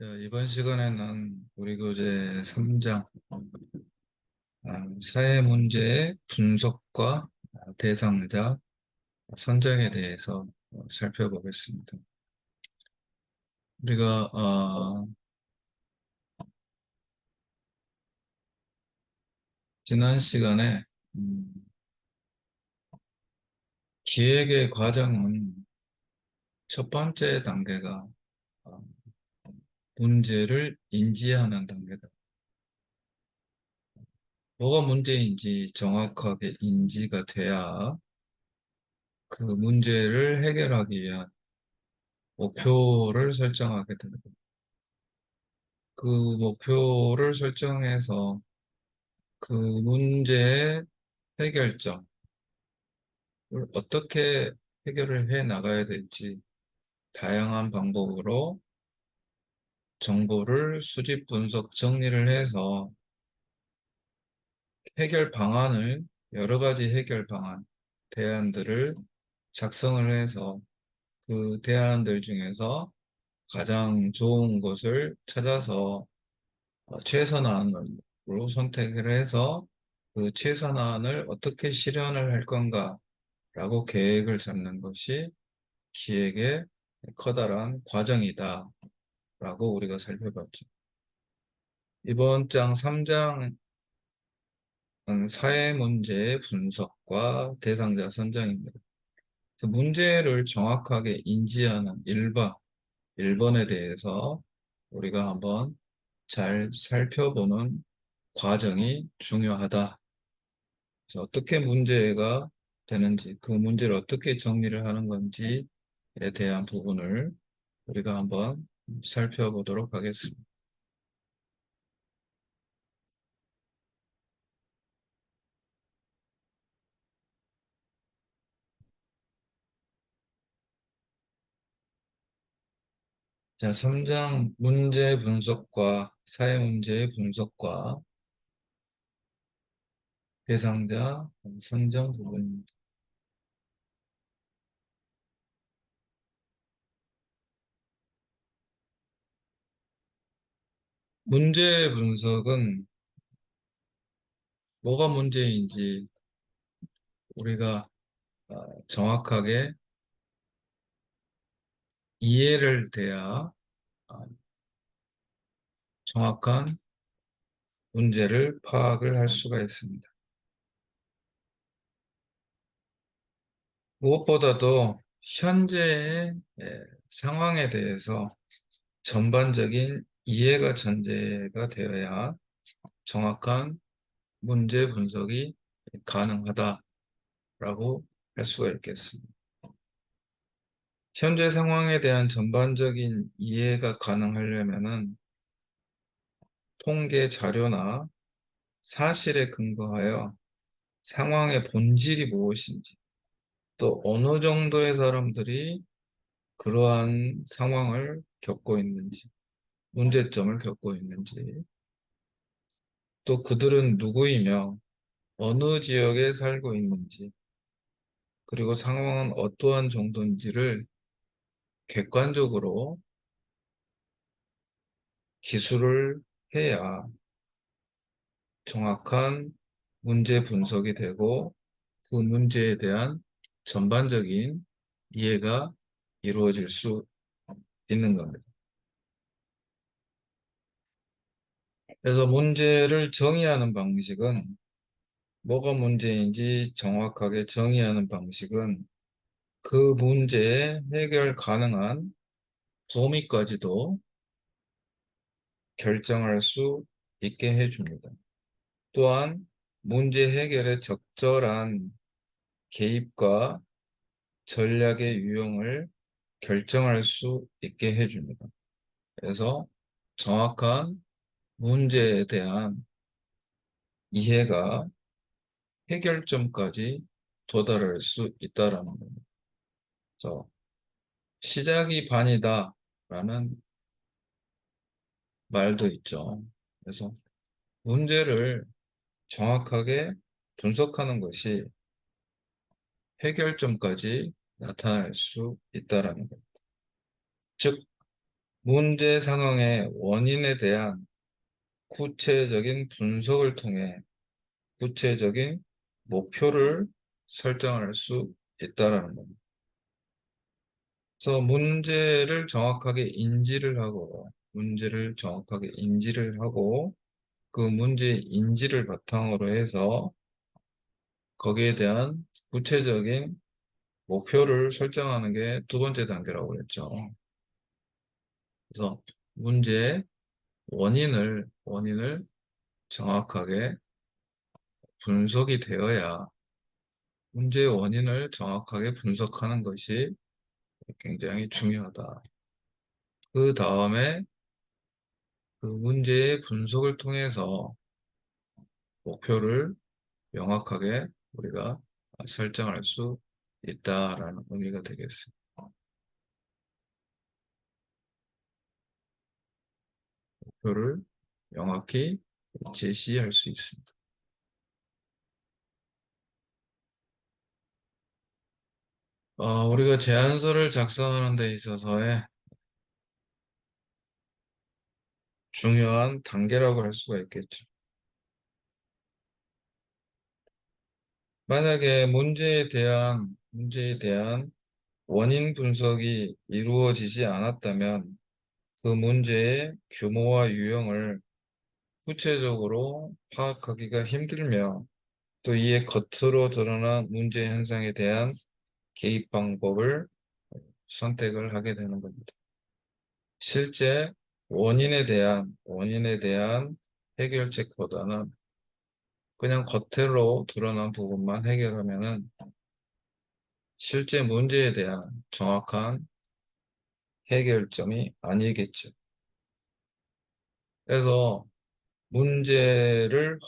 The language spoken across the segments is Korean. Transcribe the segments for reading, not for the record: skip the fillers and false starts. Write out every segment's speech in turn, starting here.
자, 이번 시간에는 우리 교재 3장 사회 문제의 분석과 대상자 선정에 대해서 살펴보겠습니다. 우리가 지난 시간에 음, 기획의 과정은 첫 번째 단계가 어, 문제를 인지하는 단계다. 뭐가 문제인지 정확하게 인지가 돼야 그 문제를 해결하기 위한 목표를 설정하게 되는 거예요. 그 목표를 설정해서 그 문제의 해결점을 어떻게 해결을 해 나가야 될지 다양한 방법으로 정보를 수집, 분석, 정리를 해서 해결 방안을, 여러 가지 해결 방안, 대안들을 작성을 해서 그 대안들 중에서 가장 좋은 것을 찾아서 최선안으로 선택을 해서 그 최선안을 어떻게 실현을 할 건가라고 계획을 잡는 것이 기획의 커다란 과정이다라고 우리가 살펴봤죠. 이번 장 3장은 사회 문제의 분석과 대상자 선정입니다. 그래서 문제를 정확하게 인지하는 1번에 대해서 우리가 한번 잘 살펴보는 과정이 중요하다. 그래서 어떻게 문제가 되는지, 그 문제를 어떻게 정리를 하는 건지에 대한 부분을 우리가 한번 살펴보도록 하겠습니다. 자, 3장 문제 분석과 사회 문제의 분석과 대상자 선정 부분입니다. 문제 분석은 뭐가 문제인지 우리가 정확하게 이해를 돼야 어, 정확한 문제를 파악을 할 수가 있습니다. 무엇보다도 현재의 상황에 대해서 전반적인 이해가 전제가 되어야 정확한 문제 분석이 가능하다라고 할 수가 있겠습니다. 현재 상황에 대한 전반적인 이해가 가능하려면은 통계 자료나 사실에 근거하여 상황의 본질이 무엇인지, 또 어느 정도의 사람들이 그러한 상황을 겪고 있는지, 문제점을 겪고 있는지, 또 그들은 누구이며 어느 지역에 살고 있는지, 그리고 상황은 어떠한 정도인지를 객관적으로 기술을 해야 정확한 문제 분석이 되고 그 문제에 대한 전반적인 이해가 이루어질 수 있는 겁니다. 그래서 문제를 정의하는 방식은 뭐가 문제인지 정확하게 정의하는 방식은 그 문제의 해결 가능한 범위까지도 결정할 수 있게 해줍니다. 또한 문제 해결에 적절한 개입과 전략의 유형을 결정할 수 있게 해줍니다. 그래서 정확한 문제에 대한 이해가 해결점까지 도달할 수 있다라는 겁니다. 그래서 시작이 반이다라는 말도 있죠. 그래서 문제를 정확하게 분석하는 것이 해결점까지 나타날 수 있다라는 것. 즉, 문제 상황의 원인에 대한 구체적인 분석을 통해 구체적인 목표를 설정할 수 있다라는 겁니다. 그래서 문제를 정확하게 인지를 하고, 그 문제 인지를 바탕으로 해서 거기에 대한 구체적인 목표를 설정하는 게 두 번째 단계라고 그랬죠. 그래서 문제의 원인을 정확하게 분석이 되어야 문제의 원인을 정확하게 분석하는 것이 굉장히 중요하다. 그 다음에 그 문제의 분석을 통해서 목표를 명확하게 우리가 설정할 수 있다라는 의미가 되겠습니다. 목표를 명확히 제시할 수 있습니다. 우리가 제안서를 작성하는 데 있어서의 중요한 단계라고 할 수가 있겠죠. 만약에 문제에 대한 원인 분석이 이루어지지 않았다면 그 문제의 규모와 유형을 구체적으로 파악하기가 힘들며, 또 이에 겉으로 드러난 문제 현상에 대한 개입 방법을 선택을 하게 되는 겁니다. 실제 원인에 대한 해결책보다는 그냥 겉으로 드러난 부분만 해결하면은 실제 문제에 대한 정확한 해결점이 아니겠죠. 그래서 문제를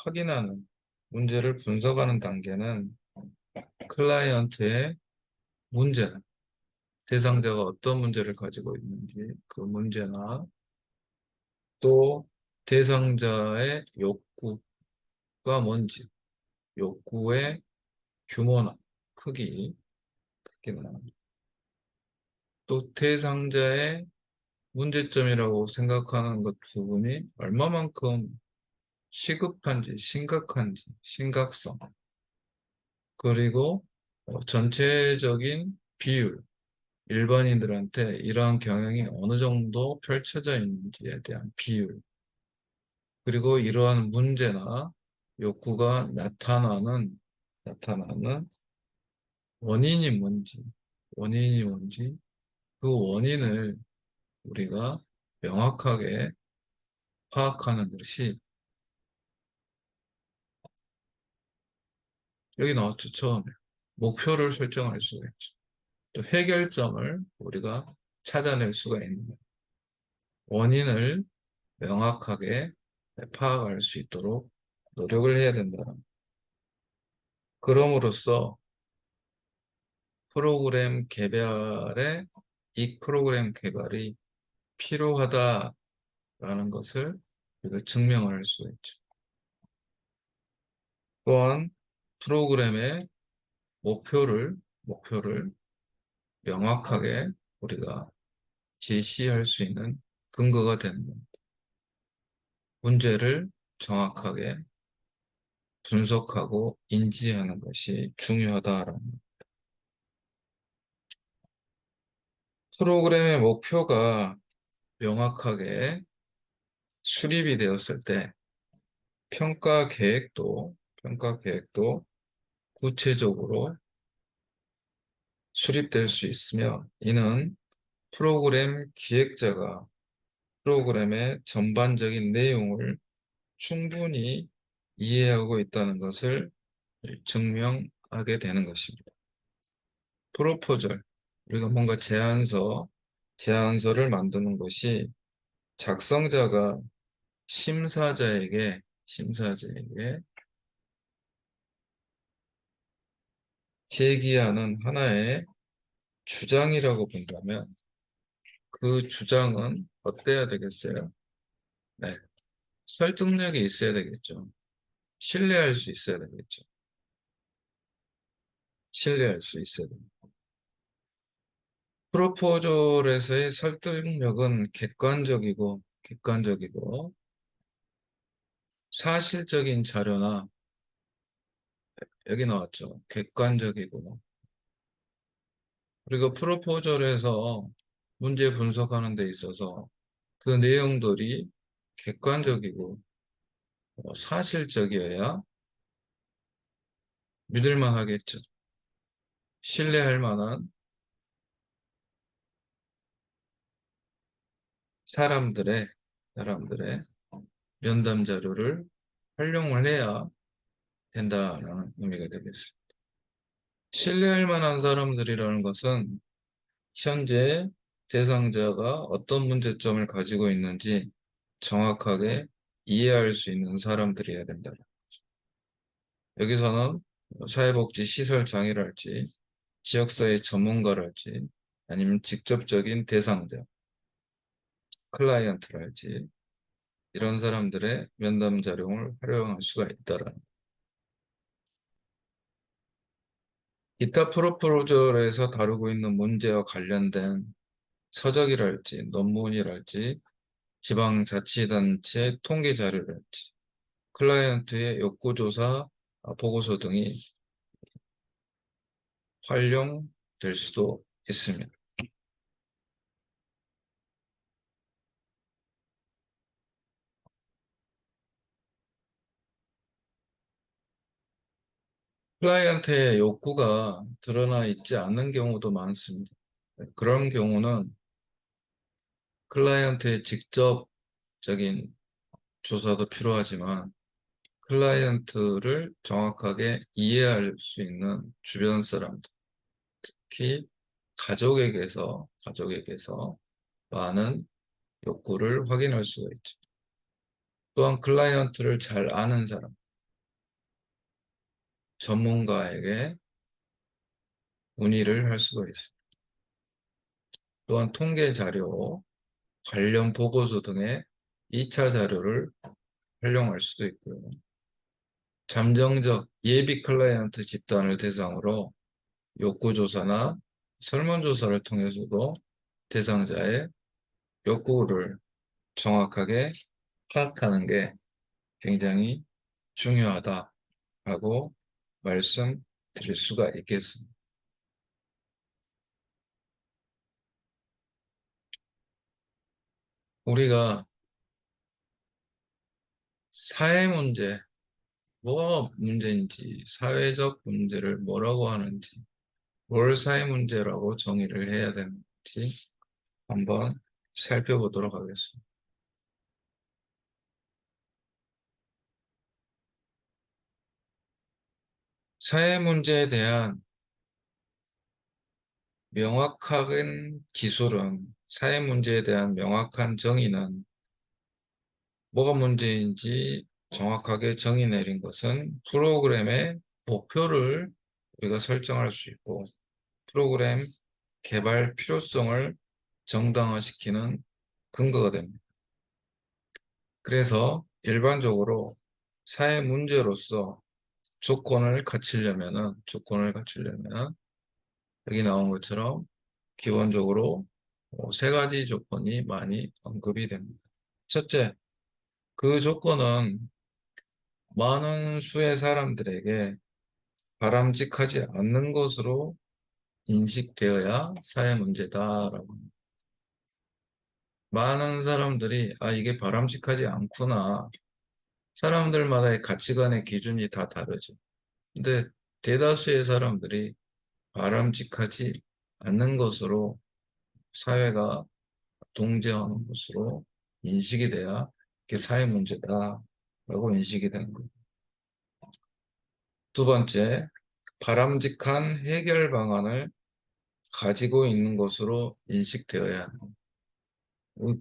분석하는 단계는 클라이언트의 문제나 대상자가 어떤 문제를 가지고 있는지 그 문제나, 또 대상자의 욕구가 뭔지, 욕구의 규모나 크기, 크기나, 또 대상자의 문제점이라고 생각하는 것 부분이 얼마만큼 시급한지, 심각성, 그리고 전체적인 비율, 일반인들한테 이러한 경향이 어느 정도 펼쳐져 있는지에 대한 비율, 그리고 이러한 문제나 욕구가 나타나는 원인이 뭔지, 원인이 뭔지, 그 원인을 우리가 명확하게 파악하는 것이, 여기 나왔죠, 처음에. 목표를 설정할 수가 있죠. 또 해결점을 우리가 찾아낼 수가 있는 거예요. 원인을 명확하게 파악할 수 있도록 노력을 해야 된다. 그럼으로써 이 프로그램 개발이 필요하다라는 것을 우리가 증명을 할 수가 있죠. 또한 프로그램의 목표를 명확하게 우리가 제시할 수 있는 근거가 되는 겁니다. 문제를 정확하게 분석하고 인지하는 것이 중요하다라는, 프로그램의 목표가 명확하게 수립이 되었을 때 평가 계획도 구체적으로 수립될 수 있으며, 이는 프로그램 기획자가 프로그램의 전반적인 내용을 충분히 이해하고 있다는 것을 증명하게 되는 것입니다. 프로포절, 우리가 뭔가 제안서를 만드는 것이 작성자가 심사자에게 제기하는 하나의 주장이라고 본다면, 그 주장은 어때야 되겠어요? 네, 설득력이 있어야 되겠죠. 신뢰할 수 있어야 되겠죠. 신뢰할 수 있어야 됩니다. 프로포절에서의 설득력은 객관적이고 사실적인 자료나 여기 나왔죠. 객관적이고 그리고 프로포절에서 문제 분석하는 데 있어서 그 내용들이 객관적이고 사실적이어야 믿을만 하겠죠. 신뢰할 만한 사람들의 사람들의 면담 자료를 활용을 해야 된다는 의미가 되겠습니다. 신뢰할 만한 사람들이라는 것은 현재 대상자가 어떤 문제점을 가지고 있는지 정확하게 이해할 수 있는 사람들이어야 된다. 여기서는 사회복지 시설 장애랄지, 지역사회 전문가랄지, 아니면 직접적인 대상자, 클라이언트랄지, 이런 사람들의 면담 자료를 활용할 수가 있다라는. 기타 프로포절에서 다루고 있는 문제와 관련된 서적이랄지, 논문이랄지, 지방자치단체 통계 자료랄지, 클라이언트의 욕구조사 보고서 등이 활용될 수도 있습니다. 클라이언트의 욕구가 드러나 있지 않는 경우도 많습니다. 그런 경우는 클라이언트의 직접적인 조사도 필요하지만 클라이언트를 정확하게 이해할 수 있는 주변 사람들, 특히 가족에게서 많은 욕구를 확인할 수가 있죠. 또한 클라이언트를 잘 아는 사람, 전문가에게 문의를 할 수가 있습니다. 또한 통계 자료, 관련 보고서 등의 2차 자료를 활용할 수도 있고요. 잠정적 예비 클라이언트 집단을 대상으로 욕구조사나 설문조사를 통해서도 대상자의 욕구를 정확하게 파악하는 게 굉장히 중요하다라고 말씀드릴 수가 있겠습니다. 우리가 사회 문제, 뭐가 문제인지, 사회적 문제를 뭐라고 하는지, 뭘 사회 문제라고 정의를 해야 되는지 한번 살펴보도록 하겠습니다. 사회 문제에 대한 명확한 기술은, 사회 문제에 대한 명확한 정의는 뭐가 문제인지 정확하게 정의 내린 것은 프로그램의 목표를 우리가 설정할 수 있고 프로그램 개발 필요성을 정당화시키는 근거가 됩니다. 그래서 일반적으로 사회 문제로서 조건을 갖추려면은 여기 나온 것처럼 기본적으로 세 가지 조건이 많이 언급이 됩니다. 첫째, 그 조건은 많은 수의 사람들에게 바람직하지 않는 것으로 인식되어야 사회 문제다라고 합니다. 많은 사람들이 이게 바람직하지 않구나. 사람들마다의 가치관의 기준이 다 다르죠. 근데 대다수의 사람들이 바람직하지 않는 것으로 사회가 동재하는 것으로 인식이 돼야 이게 사회 문제다라고 인식이 되는 거예요. 두 번째, 바람직한 해결 방안을 가지고 있는 것으로 인식되어야 합니다.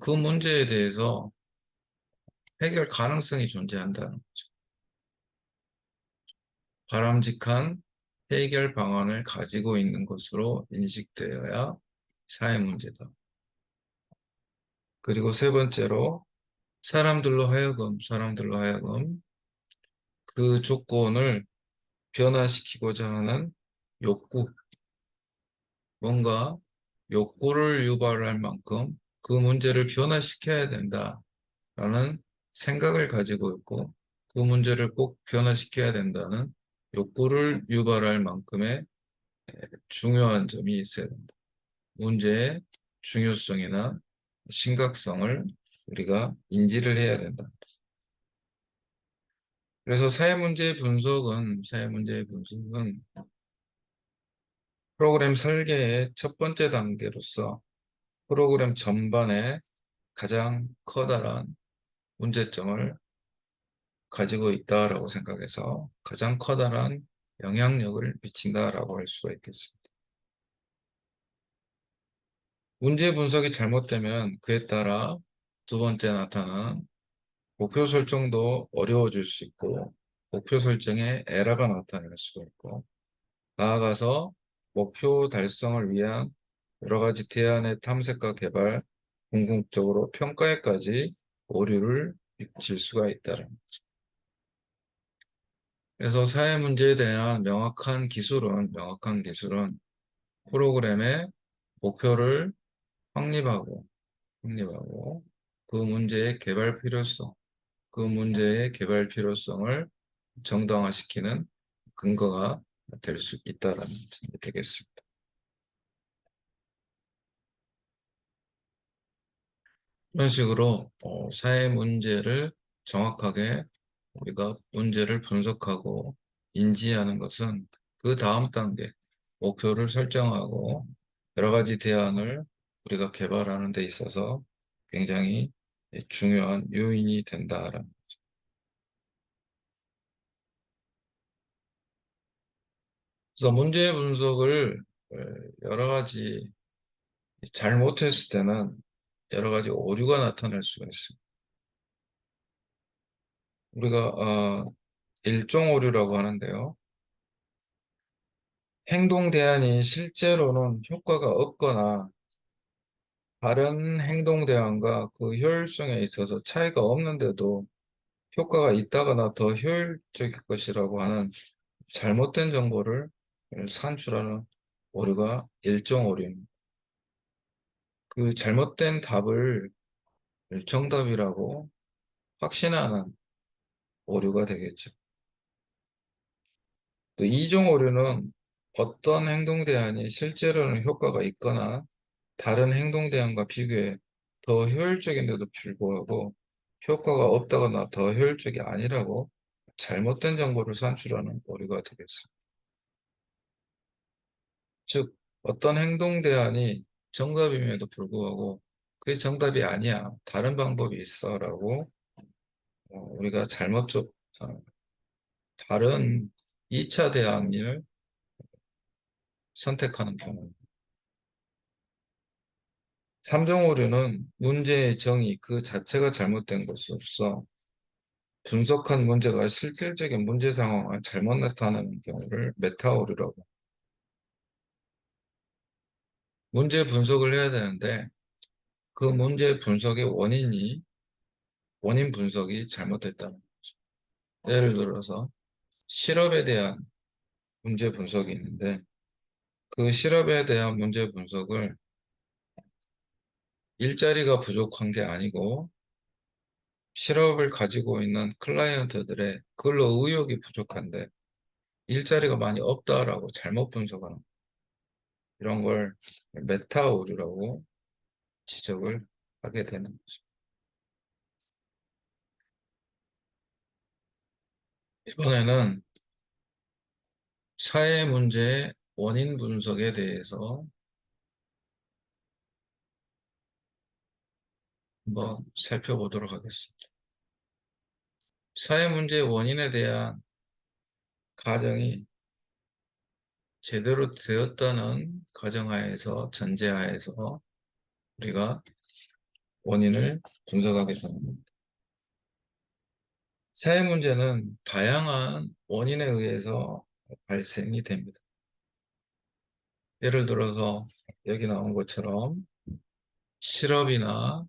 그 문제에 대해서 해결 가능성이 존재한다는 거죠. 바람직한 해결 방안을 가지고 있는 것으로 인식되어야 사회 문제다. 그리고 세 번째로 사람들로 하여금 그 조건을 변화시키고자 하는 욕구, 뭔가 욕구를 유발할 만큼 그 문제를 변화시켜야 된다라는 생각을 가지고 있고 그 문제를 꼭 변화시켜야 된다는 욕구를 유발할 만큼의 중요한 점이 있어야 된다. 문제의 중요성이나 심각성을 우리가 인지를 해야 된다. 그래서 사회 문제의 분석은 프로그램 설계의 첫 번째 단계로서 프로그램 전반에 가장 커다란 문제점을 가지고 있다라고 생각해서 가장 커다란 영향력을 미친다라고 할 수가 있겠습니다. 문제 분석이 잘못되면 그에 따라 두 번째 나타나는 목표 설정도 어려워질 수 있고 목표 설정에 에러가 나타날 수가 있고 나아가서 목표 달성을 위한 여러 가지 대안의 탐색과 개발, 궁극적으로 평가에까지 오류를 미칠 수가 있다는 거죠. 그래서 사회 문제에 대한 명확한 기술은 프로그램의 목표를 확립하고 그 문제의 개발 필요성을 정당화시키는 근거가 될 수 있다라는 점이 되겠습니다. 이런 식으로 사회 문제를 정확하게 우리가 문제를 분석하고 인지하는 것은 그 다음 단계 목표를 설정하고 여러 가지 대안을 우리가 개발하는 데 있어서 굉장히 중요한 요인이 된다라는. 그래서 문제 분석을 여러 가지 잘못했을 때는 여러 가지 오류가 나타날 수가 있습니다. 우리가 일종 오류라고 하는데요. 행동 대안이 실제로는 효과가 없거나 다른 행동 대안과 그 효율성에 있어서 차이가 없는데도 효과가 있다거나 더 효율적일 것이라고 하는 잘못된 정보를 산출하는 오류가 일종 오류입니다. 그 잘못된 답을 정답이라고 확신하는 오류가 되겠죠. 또 이종 오류는 어떤 행동 대안이 실제로는 효과가 있거나 다른 행동 대안과 비교해 더 효율적인데도 불구하고 효과가 없다거나 더 효율적이 아니라고 잘못된 정보를 산출하는 오류가 되겠습니다. 즉, 어떤 행동 대안이 정답임에도 불구하고 그게 정답이 아니야. 다른 방법이 있어라고 우리가 다른 2차 대안을 선택하는 경우. 3종 오류는 문제의 정의 그 자체가 잘못된 것으로서 분석한 문제가 실질적인 문제 상황을 잘못 나타내는 경우를 메타 오류라고. 문제 분석을 해야 되는데 그 문제 분석의 원인 분석이 잘못됐다는 거죠. 예를 들어서 실업에 대한 문제 분석이 있는데 그 실업에 대한 문제 분석을 일자리가 부족한 게 아니고 실업을 가지고 있는 클라이언트들의 근로 의욕이 부족한데 일자리가 많이 없다라고 잘못 분석하는 이런 걸 메타 오류라고 지적을 하게 되는 거죠. 이번에는 사회 문제의 원인 분석에 대해서 한번 살펴보도록 하겠습니다. 사회 문제의 원인에 대한 가정이 제대로 되었다는 전제하에서 우리가 원인을 분석하게 됩니다. 사회 문제는 다양한 원인에 의해서 발생이 됩니다. 예를 들어서 여기 나온 것처럼 실업이나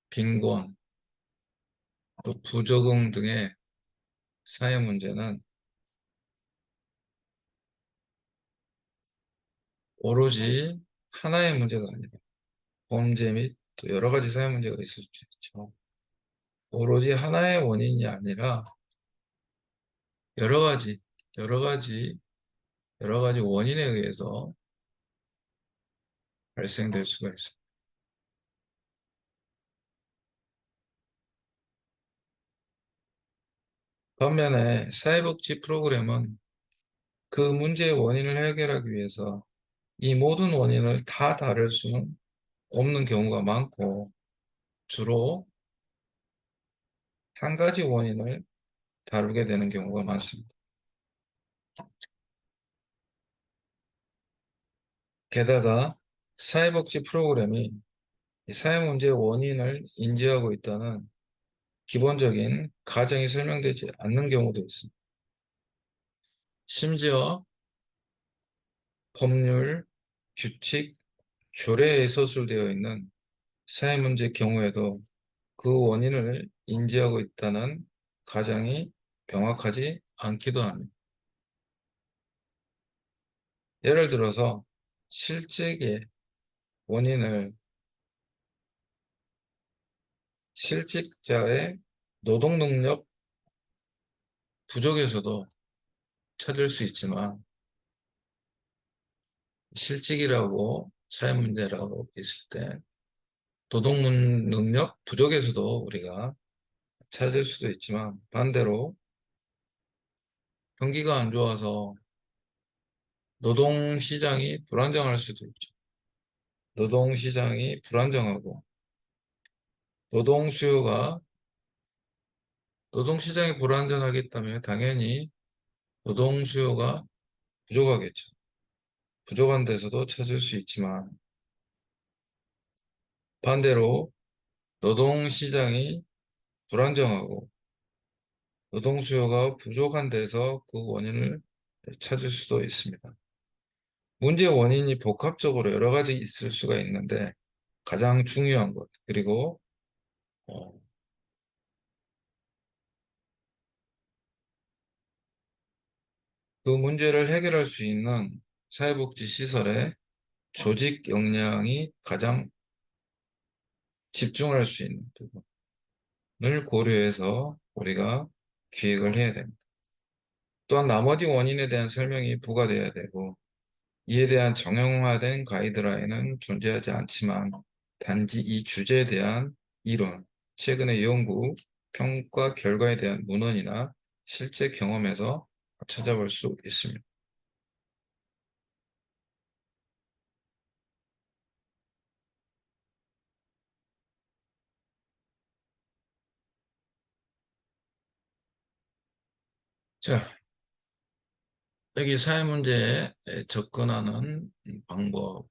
빈곤, 또 부적응 등의 사회 문제는 오로지 하나의 문제가 아니라 범죄 및 또 여러 가지 사회 문제가 있을 수 있죠. 오로지 하나의 원인이 아니라 여러 가지, 여러 가지, 여러 가지 원인에 의해서 발생될 수가 있습니다. 반면에 사회복지 프로그램은 그 문제의 원인을 해결하기 위해서 이 모든 원인을 다 다룰 수는 없는 경우가 많고 주로 한 가지 원인을 다루게 되는 경우가 많습니다. 게다가 사회복지 프로그램이 이 사회 문제의 원인을 인지하고 있다는 기본적인 가정이 설명되지 않는 경우도 있습니다. 심지어 법률, 규칙, 조례에 서술되어 있는 사회 문제 경우에도 그 원인을 인지하고 있다는 가정이 명확하지 않기도 합니다. 예를 들어서 실직의 원인을 실직자의 노동 능력 부족에서도 찾을 수 있지만 실직이라고 사회 문제라고 있을 때 노동 능력 부족에서도 우리가 찾을 수도 있지만 반대로 경기가 안 좋아서 노동 시장이 불안정할 수도 있죠. 노동 시장이 불안정하고 노동 수요가 노동 시장이 불안정하기 때문에 당연히 노동 수요가 부족하겠죠. 부족한 데서도 찾을 수 있지만 반대로 노동 시장이 불안정하고 노동 수요가 부족한 데서 그 원인을 찾을 수도 있습니다. 문제 원인이 복합적으로 여러 가지 있을 수가 있는데 가장 중요한 것 그리고 어, 그 문제를 해결할 수 있는 사회복지 시설의 조직 역량이 가장 집중할 수 있는 부분을 고려해서 우리가 기획을 해야 됩니다. 또한 나머지 원인에 대한 설명이 부과돼야 되고 이에 대한 정형화된 가이드라인은 존재하지 않지만 단지 이 주제에 대한 이론, 최근의 연구, 평가 결과에 대한 문헌이나 실제 경험에서 찾아볼 수 있습니다. 자, 여기 사회 문제에 접근하는 방법의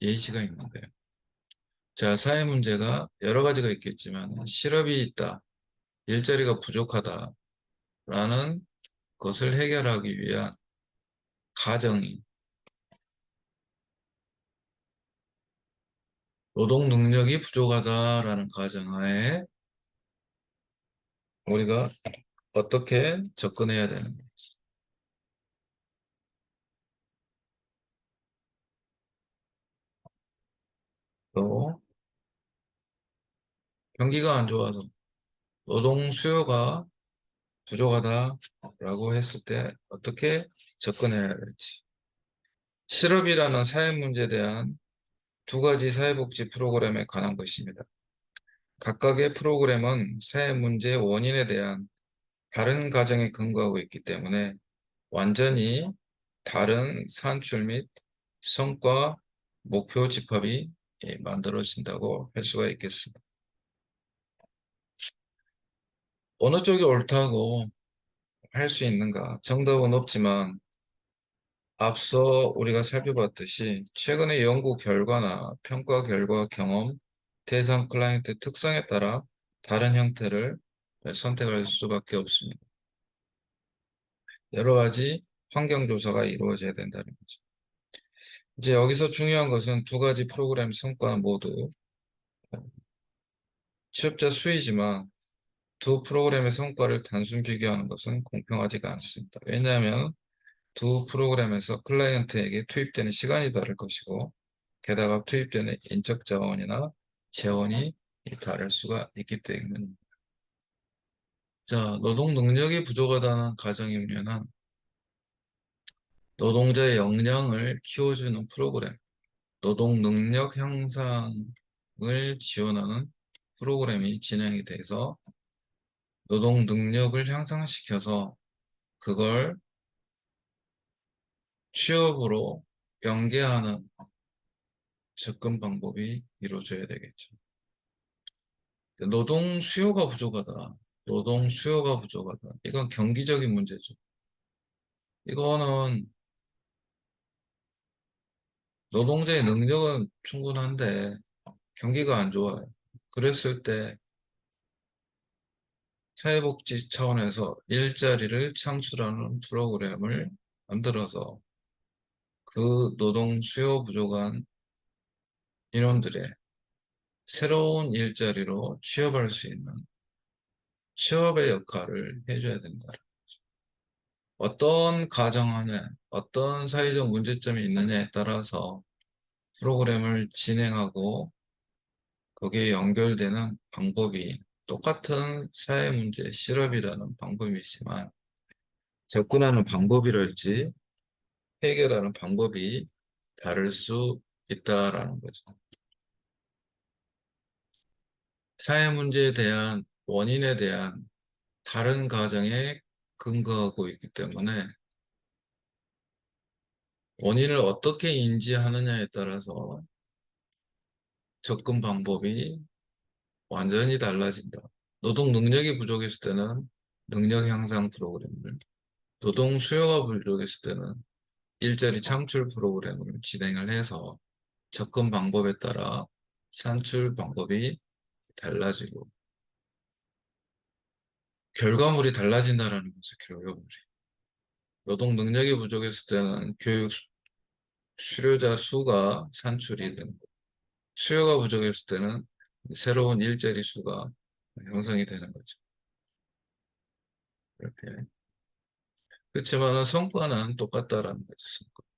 예시가 있는데요. 자, 사회 문제가 여러 가지가 있겠지만 실업이 있다, 일자리가 부족하다라는 것을 해결하기 위한 가정이 노동 능력이 부족하다라는 가정하에 우리가 어떻게 접근해야 되는가. 또 경기가 안 좋아서 노동 수요가 부족하다라고 했을 때 어떻게 접근해야 할지. 실업이라는 사회 문제에 대한 두 가지 사회복지 프로그램에 관한 것입니다. 각각의 프로그램은 사회 문제의 원인에 대한 다른 가정에 근거하고 있기 때문에 완전히 다른 산출 및 성과 목표 집합이 만들어진다고 할 수가 있겠습니다. 어느 쪽이 옳다고 할 수 있는가? 정답은 없지만 앞서 우리가 살펴봤듯이 최근의 연구 결과나 평가 결과 경험, 대상 클라이언트 특성에 따라 다른 형태를 선택할 수밖에 없습니다. 여러 가지 환경 조사가 이루어져야 된다는 거죠. 이제 여기서 중요한 것은 두 가지 프로그램 성과는 모두 취업자 수이지만 두 프로그램의 성과를 단순 비교하는 것은 공평하지가 않습니다. 왜냐하면 두 프로그램에서 클라이언트에게 투입되는 시간이 다를 것이고, 게다가 투입되는 인적 자원이나 재원이 다를 수가 있기 때문입니다. 자, 노동 능력이 부족하다는 가정이면은 노동자의 역량을 키워주는 프로그램, 노동 능력 향상을 지원하는 프로그램이 진행이 돼서 노동 능력을 향상시켜서 그걸 취업으로 연계하는 접근 방법이 이루어져야 되겠죠. 노동 수요가 부족하다. 노동 수요가 부족하다. 이건 경기적인 문제죠. 이거는 노동자의 능력은 충분한데 경기가 안 좋아요. 그랬을 때 사회복지 차원에서 일자리를 창출하는 프로그램을 만들어서 그 노동 수요 부족한 인원들의 새로운 일자리로 취업할 수 있는 취업의 역할을 해줘야 된다. 어떤 가정 안에 어떤 사회적 문제점이 있느냐에 따라서 프로그램을 진행하고 거기에 연결되는 방법이 똑같은 사회 문제 실업이라는 방법이지만 접근하는 방법이랄지 해결하는 방법이 다를 수 있다라는 거죠. 사회 문제에 대한 원인에 대한 다른 가정에 근거하고 있기 때문에 원인을 어떻게 인지하느냐에 따라서 접근 방법이 완전히 달라진다. 노동 능력이 부족했을 때는 능력 향상 프로그램을, 노동 수요가 부족했을 때는 일자리 창출 프로그램을 진행을 해서 접근 방법에 따라 산출 방법이 달라지고 결과물이 달라진다는 거죠. 결과물이. 노동 능력이 부족했을 때는 교육 수료자 수가 산출이 되는 거고 수요가 부족했을 때는 새로운 일자리 수가 형성이 되는 거죠. 이렇게. 그렇지만 성과는 똑같다라는 거죠. 성과.